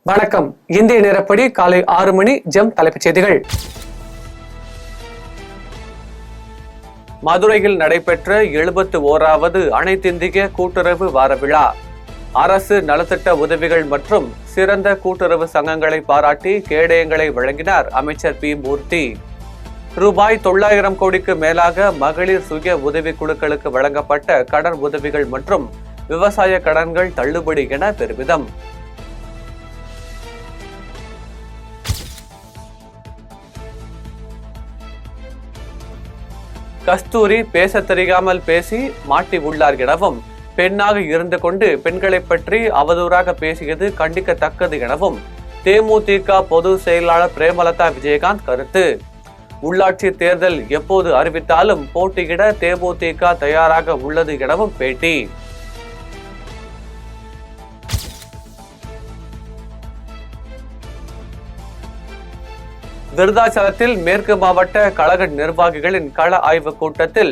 வணக்கம். இந்திய நேரப்படி காலை 6 மணி. ஜெம் தலைப்புச் செய்திகள். மதுரையில் நடைபெற்ற 71வது அனைத்திந்திய கூட்டுறவு வார விழா. அரசு நலத்திட்ட உதவிகள் மற்றும் சிறந்த கூட்டுறவு சங்கங்களை பாராட்டி கேடயங்களை வழங்கினார் அமைச்சர் பி மூர்த்தி. ரூபாய் 900 கோடிக்கு மேலாக மகளிர் சுய உதவி குழுக்களுக்கு வழங்கப்பட்ட கடன் உதவிகள் மற்றும் விவசாய கடன்கள் தள்ளுபடி என பெருமிதம். கஸ்தூரி பேச தெரியாமல் பேசி மாட்டி உள்ளார் எனவும், பெண்ணாக இருந்து கொண்டு பெண்களை பற்றி அவதூறாக பேசியது கண்டிக்கத்தக்கது எனவும் தேமுதிக பொதுச் செயலாளர் பிரேமலதா விஜயகாந்த் கருத்து. உள்ளாட்சி தேர்தல் எப்போது அறிவித்தாலும் போட்டியிட தேமுதிக தயாராக உள்ளது எனவும் பேட்டி. விருதாச்சலத்தில் மேற்கு மாவட்ட கழக நிர்வாகிகளின் கள ஆய்வு கூட்டத்தில்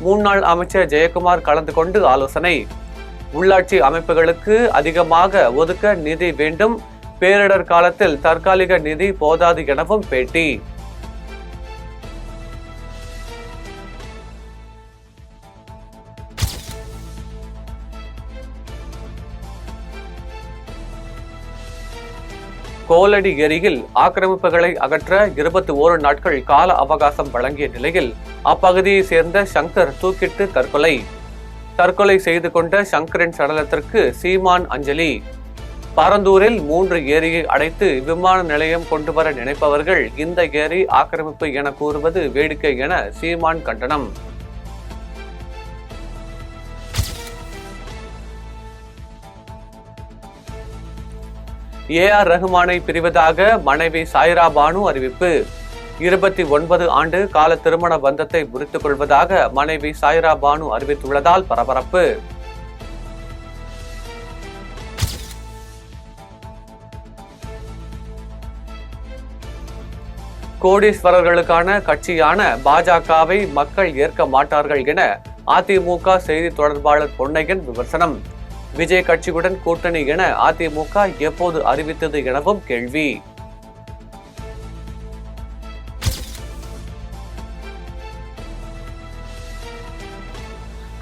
முன்னாள் அமைச்சர் ஜெயக்குமார் கலந்து கொண்டு ஆலோசனை. உள்ளாட்சி அமைப்புகளுக்கு அதிகமாக ஒதுக்க நிதி வேண்டும், பேரிடர் காலத்தில் தற்காலிக நிதி போதாது எனவும் பேட்டி. கோலடி ஏரியில் ஆக்கிரமிப்புகளை அகற்ற 21 நாட்கள் கால அவகாசம் வழங்கிய நிலையில் அப்பகுதியை சேர்ந்த சங்கர் தூக்கிட்டு தற்கொலை செய்து கொண்ட சங்கரின் சடலத்திற்கு சீமான் அஞ்சலி. பரந்தூரில் 3 ஏரியை அடைத்து விமான நிலையம் கொண்டு வர நினைப்பவர்கள் இந்த ஏரி ஆக்கிரமிப்பு என கூறுவது வேடிக்கை என சீமான் கண்டனம். AR ரஹ்மானை பிரிவதாக மனைவி சாய்ரா பானு அறிவிப்பு. 29 ஆண்டு கால திருமண பந்தத்தை முறித்துக் கொள்வதாக மனைவி சாய்ரா பானு அறிவித்துள்ளதால் பரபரப்பு. கோடீஸ்வரர்களுக்கான கட்சியான பாஜகவை மக்கள் ஏற்க மாட்டார்கள் என அதிமுக செய்தி தொடர்பாளர் பொன்னையன் விமர்சனம். விஜய் கட்சியுடன் கூட்டணி என அதிமுக எப்போது அறிவித்தது எனவும் கேள்வி.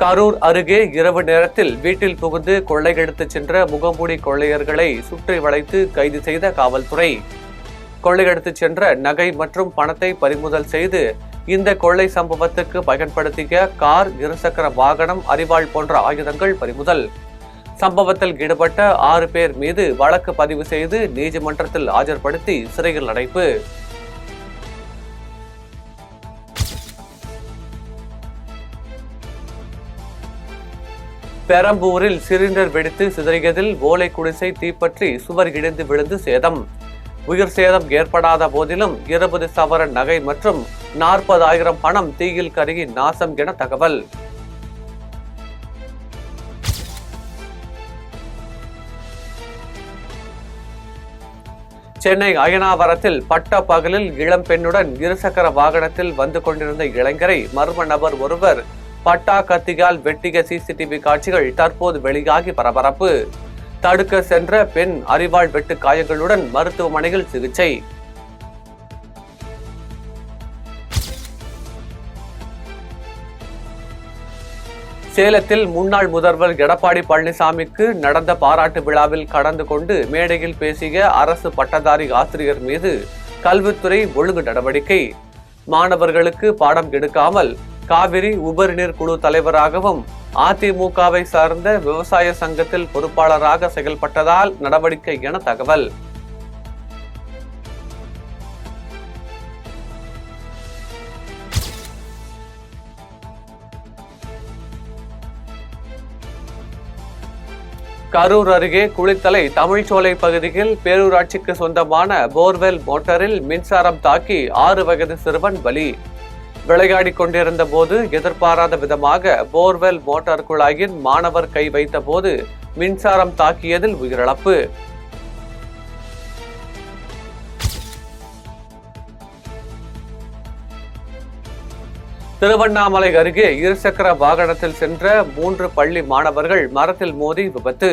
கரூர் அருகே இரவு நேரத்தில் வீட்டில் புகுந்து கொள்ளையடித்து சென்ற முகமூடி கொள்ளையர்களை சுற்றி வளைத்து கைது செய்த காவல்துறை. கொள்ளையடித்து சென்ற நகை மற்றும் பணத்தை பறிமுதல் செய்து இந்த கொள்ளை சம்பவத்துக்கு பயன்படுத்திய கார், இருசக்கர வாகனம், அரிவாள் போன்ற ஆயுதங்கள் பறிமுதல். சம்பவத்தில் ஈடுபட்ட 6 பேர் மீது வழக்கு பதிவு செய்து நீதிமன்றத்தில் ஆஜர்படுத்தி சிறையில் அடைப்பு. பெரம்பூரில் சிலிண்டர் வெடித்து சிதறியதில் ஓலை குடிசை தீப்பற்றி சுவர் இடிந்து விழுந்து சேதம். உயிர் சேதம் ஏற்படாத போதிலும் 20 சவரன் நகை மற்றும் 40,000 பணம் தீயில் கருகி நாசம் என தகவல். சென்னை அயனாவரத்தில் பட்ட பகலில் இளம் பெண்ணுடன் இருசக்கர வாகனத்தில் வந்து கொண்டிருந்த இளைஞரை மர்ம நபர் ஒருவர் பட்டா கத்தியால் வெட்டிய CCTV காட்சிகள் தற்போது வெளியாகி பரபரப்பு. தடுக்க சென்ற பெண் அரிவாள் வெட்டு காயங்களுடன் மருத்துவமனையில் சிகிச்சை. சேலத்தில் முன்னாள் முதல்வர் எடப்பாடி பழனிசாமிக்கு நடந்த பாராட்டு விழாவில் கலந்து கொண்டு மேடையில் பேசிய அரசு பட்டதாரி ஆசிரியர் மீது கல்வித்துறை ஒழுங்கு நடவடிக்கை. மாணவர்களுக்கு பாடம் எடுக்காமல் காவிரி உபரிநீர் குழு தலைவராகவும் அதிமுகவை சார்ந்த விவசாய சங்கத்தில் பொறுப்பாளராக செயல்பட்டதால் நடவடிக்கை என தகவல். கரூர் அருகே குளித்தலை தமிழ்ச்சோலை பகுதியில் பேரூராட்சிக்கு சொந்தமான போர்வெல் மோட்டாரில் மின்சாரம் தாக்கி 6 வயது சிறுவன் பலி. விளையாடி கொண்டிருந்த போது எதிர்பாராத விதமாக போர்வெல் மோட்டார் குழாயின் மாணவர் கை வைத்த போது மின்சாரம் தாக்கியதில் உயிரிழப்பு. திருவண்ணாமலை அருகே இருசக்கர வாகனத்தில் சென்ற 3 பள்ளி மாணவர்கள் மரத்தில் மோதி விபத்து.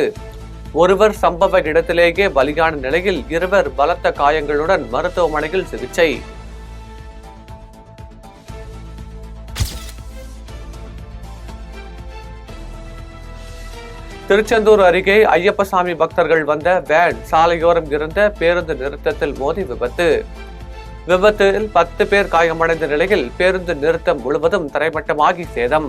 ஒருவர் சம்பவ இடத்திலேயே பலியான நிலையில் இருவர் பலத்த காயங்களுடன் மருத்துவமனையில் சிகிச்சை. திருச்செந்தூர் அருகே ஐயப்பசாமி பக்தர்கள் வந்த வேன் சாலையோரம் இருந்த பேருந்து நிறுத்தத்தில் மோதி விபத்து. விபத்தில் 10 பேர் காயமடைந்த நிலையில் பேருந்து நிறுத்தம் முழுவதும் தரைமட்டமாகி சேதம்.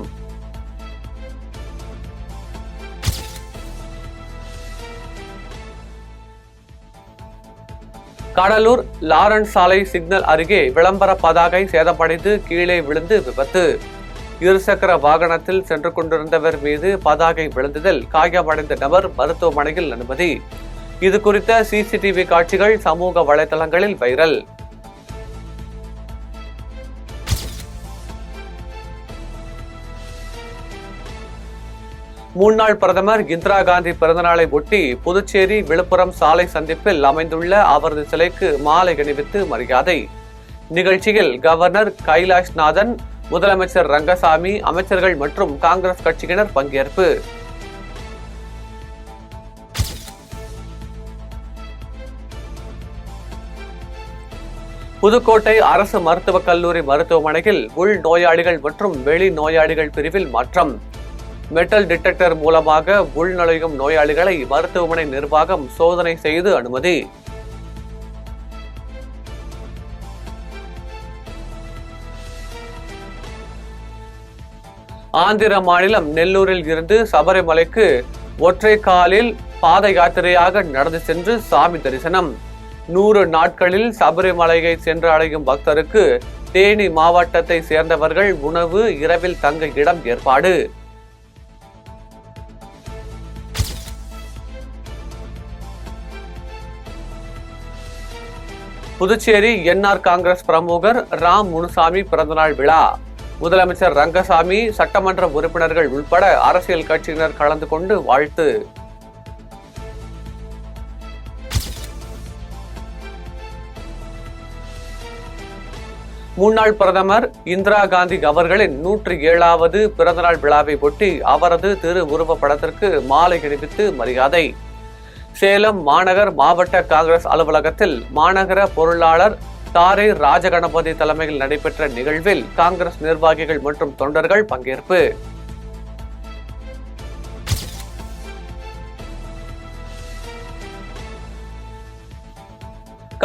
கடலூர் லாரன்ஸ் சாலை சிக்னல் அருகே விளம்பர பதாகை சேதமடைந்து கீழே விழுந்து விபத்து. இருசக்கர வாகனத்தில் சென்று கொண்டிருந்தவர் மீது பதாகை விழுந்ததில் காயமடைந்த நபர் மருத்துவமனையில் அனுமதி. இது குறித்த சிசிடிவி காட்சிகள் சமூக வலைதளங்களில் வைரல். முன்னாள் பிரதமர் இந்திரா காந்தி பிறந்தநாளை ஒட்டி புதுச்சேரி விழுப்புரம் சாலை சந்திப்பில் அமைந்துள்ள அவரது சிலைக்கு மாலை அணிவித்து மரியாதை. நிகழ்ச்சியில் கவர்னர் கைலாஷ்நாதன், முதலமைச்சர் ரங்கசாமி, அமைச்சர்கள் மற்றும் காங்கிரஸ் கட்சியினர் பங்கேற்பு. புதுக்கோட்டை அரசு மருத்துவக் கல்லூரி மருத்துவமனையில் உள் நோயாளிகள் மற்றும் வெளி நோயாளிகள் பிரிவில் மாற்றம். மெட்டல் டிடெக்டர் மூலமாக உள்நுழையும் நோயாளிகளை மருத்துவமனை நிர்வாகம் சோதனை செய்து அனுமதி. ஆந்திர மாநிலம் நெல்லூரில் இருந்து சபரிமலைக்கு ஒற்றை காலில் பாத யாத்திரையாக நடந்து சென்று சாமி தரிசனம். 100 நாட்களில் சபரிமலையை சென்று அடையும் பக்தருக்கு தேனி மாவட்டத்தை சேர்ந்தவர்கள் உணவு, இரவில் தங்க இடம் ஏற்பாடு. புதுச்சேரி என்ஆர் காங்கிரஸ் பிரமுகர் ராம் முனுசாமி பிறந்தநாள் விழா. முதலமைச்சர் ரங்கசாமி, சட்டமன்ற உறுப்பினர்கள் உட்பட அரசியல் கட்சியினர் கலந்து கொண்டு வாழ்த்து. முன்னாள் பிரதமர் இந்திரா காந்தி அவர்களின் 107வது பிறந்தநாள் விழாவை ஒட்டி அவரது திரு உருவ படத்திற்கு மாலை அணிவித்து மரியாதை. சேலம் மாநகர் மாவட்ட காங்கிரஸ் அலுவலகத்தில் மாநகர பொருளாளர் தாரை ராஜகணபதி தலைமையில் நடைபெற்ற நிகழ்வில் காங்கிரஸ் நிர்வாகிகள் மற்றும் தொண்டர்கள் பங்கேற்பு.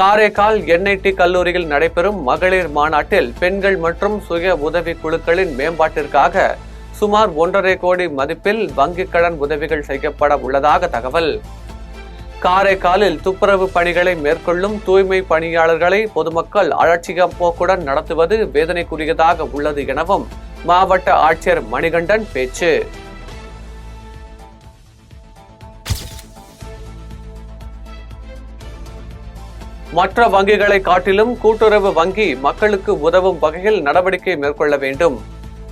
காரைக்கால் என்ஐடி கல்லூரியில் நடைபெறும் மகளிர் மாநாட்டில் பெண்கள் மற்றும் சுய உதவி குழுக்களின் மேம்பாட்டிற்காக சுமார் 1.5 கோடி மதிப்பில் வங்கிக் கடன் உதவிகள் செய்யப்பட உள்ளதாக தகவல். காரைக்காலில் துப்புரவு பணிகளை மேற்கொள்ளும் தூய்மை பணியாளர்களை பொதுமக்கள் அலட்சியம் போக்குடன் நடத்துவது வேதனைக்குரியதாக உள்ளது எனவும் மாவட்ட ஆட்சியர் மணிகண்டன் பேச்சு. மற்ற வங்கிகளை காட்டிலும் கூட்டுறவு வங்கி மக்களுக்கு உதவும் வகையில் நடவடிக்கை மேற்கொள்ள வேண்டும்.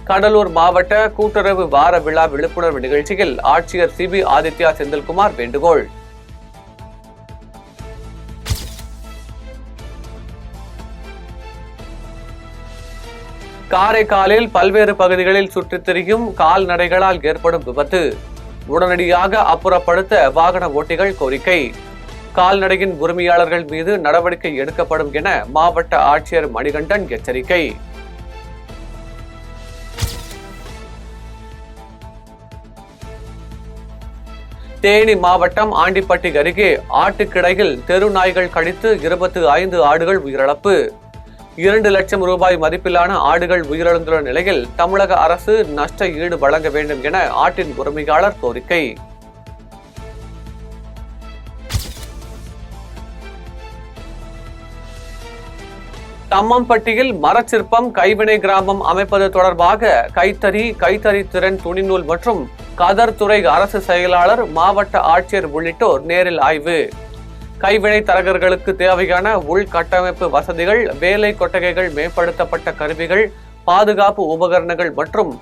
கடலூர் மாவட்ட கூட்டுறவு வார விழா விழிப்புணர்வு நிகழ்ச்சியில் ஆட்சியர் சிபி ஆதித்யா செந்தில்குமார் வேண்டுகோள். காரைக்காலில் பல்வேறு பகுதிகளில் சுற்றித் திரியும் கால்நடைகளால் ஏற்படும் விபத்து. உடனடியாக அப்புறப்படுத்த வாகன ஓட்டிகள் கோரிக்கை. கால்நடையின் உரிமையாளர்கள் மீது நடவடிக்கை எடுக்கப்படும் என மாவட்ட ஆட்சியர் மணிகண்டன் எச்சரிக்கை. தேனி மாவட்டம் ஆண்டிப்பட்டி அருகே ஆட்டுக்கிடையில் தெரு நாய்கள் கடித்து 25 ஆடுகள் உயிரிழப்பு. 2 லட்சம் ரூபாய் மதிப்பிலான ஆடுகள் உயிரிழந்துள்ள நிலையில் தமிழக அரசு நஷ்ட ஈடு வழங்க வேண்டும் என ஆட்டின் உரிமையாளர் கோரிக்கை. தம்மம்பட்டியில் மரச்சிற்பம் கைவினை கிராமம் அமைப்பது தொடர்பாக கைத்தறி திறன் துணிநூல் மற்றும் கதர் துறை அரசு செயலாளர், மாவட்ட ஆட்சியர் உள்ளிட்டோர் நேரில் ஆய்வு. கைவினை தரகர்களுக்கு தேவையான உள்கட்டமைப்பு வசதிகள், வேலை கொட்டகைகள், மேம்படுத்தப்பட்ட கருவிகள், பாதுகாப்பு உபகரணங்கள் மற்றும்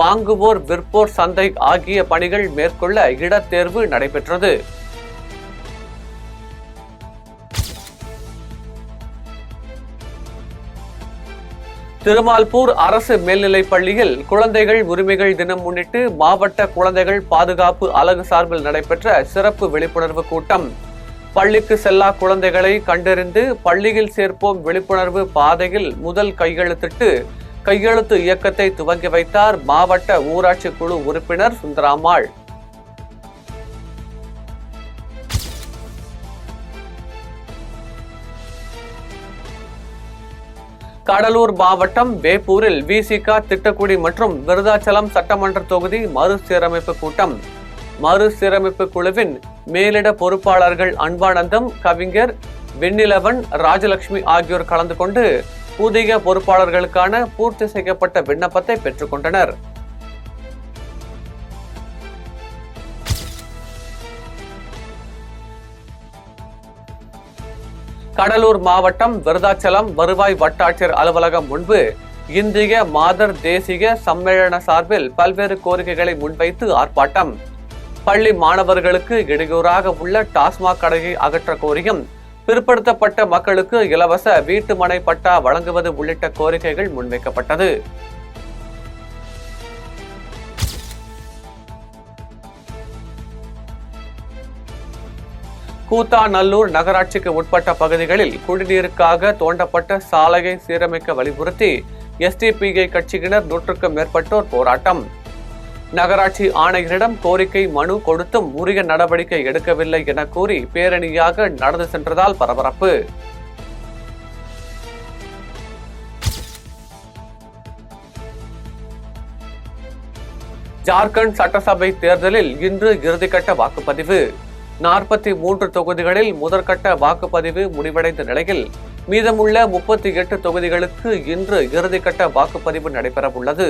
வாங்குவோர் விற்போர் சந்தை ஆகிய பணிகள் மேற்கொள்ள இடத்தேர்வு நடைபெற்றது. திருமால்பூர் அரசு மேல்நிலைப் பள்ளியில் குழந்தைகள் உரிமைகள் தினம் முன்னிட்டு மாவட்ட குழந்தைகள் பாதுகாப்பு அலகு சார்பில் நடைபெற்ற சிறப்பு விழிப்புணர்வு கூட்டம். பள்ளிக்கு செல்லா குழந்தைகளை கண்டறிந்து பள்ளியில் சேர்ப்போம் விழிப்புணர்வு பாதையில் முதல் கையெழுத்து இயக்கத்தை துவங்கி வைத்தார் மாவட்ட ஊராட்சி குழு உறுப்பினர் சுந்தராம்மாள். கடலூர் மாவட்டம் வேப்பூரில் விசிக திட்டக்குடி மற்றும் விருதாச்சலம் சட்டமன்ற தொகுதி மறுசீரமைப்பு கூட்டம். மறுசீரமைப்பு குழுவின் மேலிட பொறுப்பாளர்கள் அன்பானந்தம், கவிஞர் வெண்ணிலவன், ராஜலட்சுமி ஆகியோர் கலந்து கொண்டு புதிய பொறுப்பாளர்களுக்கான பூர்த்தி செய்யப்பட்ட விண்ணப்பத்தை பெற்றுக் கொண்டனர். கடலூர் மாவட்டம் விருதாச்சலம் வருவாய் வட்டாட்சியர் அலுவலகம் முன்பு இந்திய மாதர் தேசிய சம்மேளன சார்பில் பல்வேறு கோரிக்கைகளை முன்வைத்து ஆர்ப்பாட்டம். பள்ளி மாணவர்களுக்கு இடையூறாக உள்ள டாஸ்மாக் கடையை அகற்ற கோரியும், பிற்படுத்தப்பட்ட மக்களுக்கு இலவச வீட்டு மனை பட்டா வழங்குவது உள்ளிட்ட கோரிக்கைகள் முன்வைக்கப்பட்டது. கூத்தாநல்லூர் நகராட்சிக்கு உட்பட்ட பகுதிகளில் குடிநீருக்காக தோண்டப்பட்ட சாலையை சீரமைக்க வலியுறுத்தி எஸ்டிபிஐ கட்சியினர் 100க்கும் மேற்பட்டோர் போராட்டம். நகராட்சி ஆணையரிடம் கோரிக்கை மனு கொடுத்தும் உரிய நடவடிக்கை எடுக்கவில்லை என கூறி பேரணியாக நடந்து சென்றதால் பரபரப்பு. ஜார்க்கண்ட் சட்டசபை தேர்தலில் இன்று இறுதிக்கட்ட வாக்குப்பதிவு. 43 தொகுதிகளில் முதற்கட்ட வாக்குப்பதிவு முடிவடைந்த நிலையில் மீதமுள்ள 38 தொகுதிகளுக்கு இன்று இறுதிக்கட்ட வாக்குப்பதிவு நடைபெறவுள்ளது.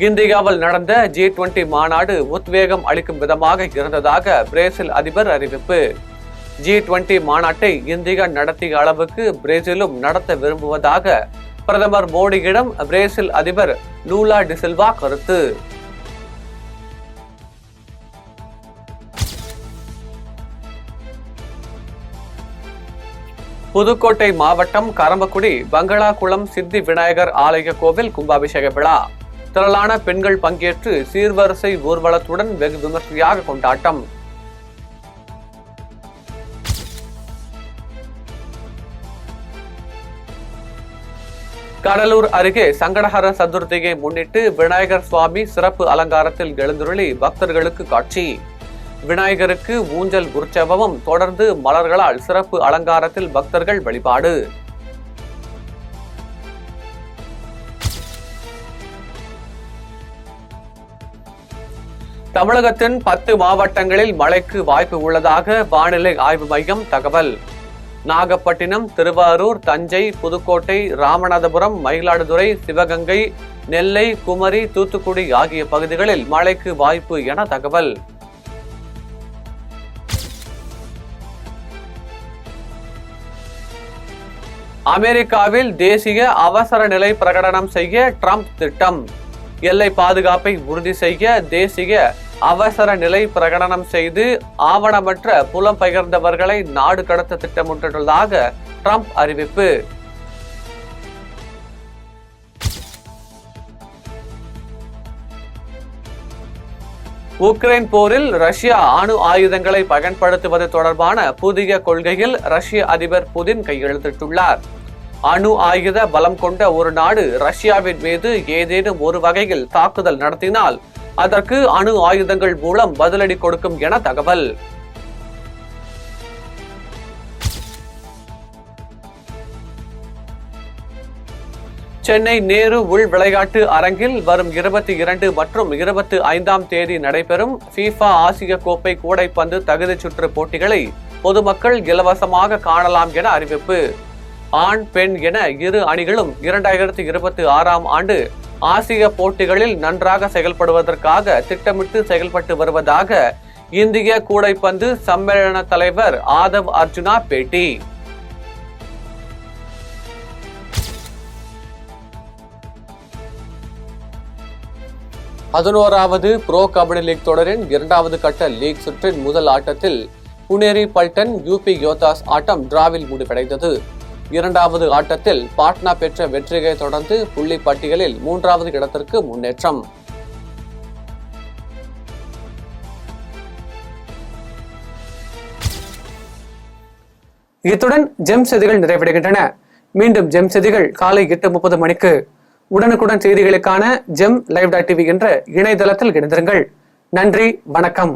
இந்தியாவில் நடந்த G20 மாநாடு உத்வேகம் அளிக்கும் விதமாக இருந்ததாக பிரேசில் அதிபர் அறிவிப்பு. G20 மாநாட்டை இந்தியா நடத்திய அளவுக்கு பிரேசிலும் நடத்த விரும்புவதாக பிரதமர் மோடியிடம் பிரேசில் அதிபர் லூலா டி சில்வா கருத்து. புதுக்கோட்டை மாவட்டம் கரம்பக்குடி பங்களாகுளம் சித்தி விநாயகர் ஆலய கோவில் கும்பாபிஷேக விழா. திரளான பெண்கள் பங்கேற்று சீர்வரிசை ஊர்வலத்துடன் வெகு விமர்சையாக கொண்டாட்டம். கடலூர் அருகே சங்கடஹர சதுர்த்தியை முன்னிட்டு விநாயகர் சுவாமி சிறப்பு அலங்காரத்தில் எழுந்துருளி பக்தர்களுக்கு காட்சி. விநாயகருக்கு ஊஞ்சல் உற்சவமும் தொடர்ந்து மலர்களால் சிறப்பு அலங்காரத்தில் பக்தர்கள் வழிபாடு. தமிழகத்தின் 10 மாவட்டங்களில் மழைக்கு வாய்ப்பு உள்ளதாக வானிலை ஆய்வு மையம் தகவல். நாகப்பட்டினம், திருவாரூர், தஞ்சை, புதுக்கோட்டை, ராமநாதபுரம், மயிலாடுதுறை, சிவகங்கை, நெல்லை, குமரி, தூத்துக்குடி ஆகிய பகுதிகளில் மழைக்கு வாய்ப்பு என தகவல். அமெரிக்காவில் தேசிய அவசர நிலை பிரகடனம் செய்ய ட்ரம்ப் திட்டம். எல்லை பாதுகாப்பை உறுதி செய்ய தேசிய அவசர நிலை பிரகடனம் செய்து ஆவணமற்ற புலம்பெயர்ந்தவர்களை நாடு கடத்த திட்டமிட்டுள்ளதாக ட்ரம்ப் அறிவிப்பு. உக்ரைன் போரில் ரஷ்யா அணு ஆயுதங்களை பயன்படுத்துவது தொடர்பான புதிய கொள்கையில் ரஷ்ய அதிபர் புதின் கையெழுத்திட்டுள்ளார். அணு ஆயுத பலம் கொண்ட ஒரு நாடு ரஷ்யாவின் மீது ஏதேனும் ஒரு வகையில் தாக்குதல் நடத்தினால் அதற்கு அணு ஆயுதங்கள் மூலம் பதிலடி கொடுக்கும் என தகவல். சென்னை நேரு உள் விளையாட்டு அரங்கில் வரும் 22 மற்றும் 25ஆம் தேதி நடைபெறும் FIFA ஆசிய கோப்பை கூடைப்பந்து தகுதிச் சுற்று போட்டிகளை பொதுமக்கள் இலவசமாக காணலாம் என அறிவிப்பு. ஆண், பெண் என இரு அணிகளும் 2026ஆம் ஆண்டு ஆசிய போட்டிகளில் நன்றாக செயல்படுவதற்காக திட்டமிட்டு செயல்பட்டு வருவதாக இந்திய கூடைப்பந்து சம்மேளன தலைவர் ஆதவ் அர்ஜுனா பேட்டி. 11வது ப்ரோ கபடி லீக் தொடரின் 2வது கட்ட லீக் சுற்றின் முதல் ஆட்டத்தில் புனேரி பல்டன் யூபி யோதாஸ் ஆட்டம் டிராவில் முடிவடைந்தது. 2வது ஆட்டத்தில் பாட்னா பெற்ற வெற்றியை தொடர்ந்து புள்ளி பட்டியலில் 3வது இடத்திற்கு முன்னேற்றம். இத்துடன் ஜெம் செய்திகள் நிறைவடைகின்றன. மீண்டும் ஜெம் செய்திகள் காலை 8:30 மணிக்கு. உடனுக்குடன் செய்திகளுக்கான ஜெம் லைவ்.tv என்ற இணையதளத்தில் இணைந்திருங்கள். நன்றி, வணக்கம்.